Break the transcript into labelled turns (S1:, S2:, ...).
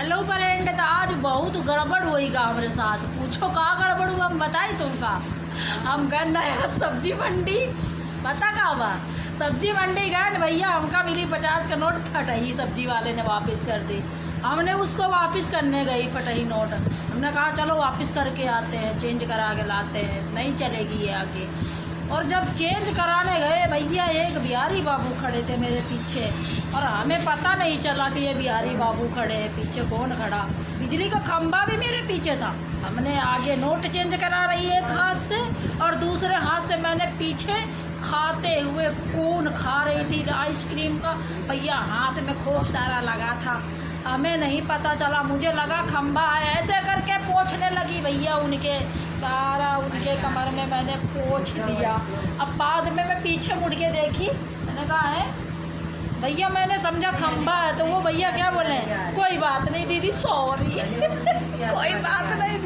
S1: Hello friend, तो आज बहुत गड़बड़ हुईगा हमारे साथ। पूछो का गड़बड़ हुआ, हम बताई तुमका। हम गए नया सब्जी मंडी, पता का बा सब्जी मंडी गए न भैया, हमका मिली 50 का नोट। फटही सब्जी वाले ने वापस कर दी। हमने उसको वापस करने गई फटही नोट। हमने कहा चलो वापस करके आते हैं, चेंज करा के लाते हैं, नहीं चलेगी ये आगे। और जब चेंज कराने गए भैया, एक बिहारी बाबू खड़े थे मेरे पीछे, और हमें पता नहीं चला कि ये बिहारी बाबू खड़े हैं। पीछे कौन खड़ा, बिजली का खंभा भी मेरे पीछे था। हमने आगे नोट चेंज करा रही है एक हाथ से, और दूसरे हाथ से मैंने पीछे खाते हुए कोन खा रही थी आइसक्रीम का। भैया हाथ में खूब सारा लगा था, हमें नहीं पता चला। मुझे लगा खंभा है, ऐसे करके पोंछने लगी भैया उनके सारा, उनके कमर में मैंने पोंछ दिया। अब बाद में मैं पीछे मुड़ के देखी, मैंने कहा है भैया, मैंने समझा खंभा है। तो वो भैया क्या बोले, कोई बात नहीं दीदी, सॉरी कोई बात नहीं।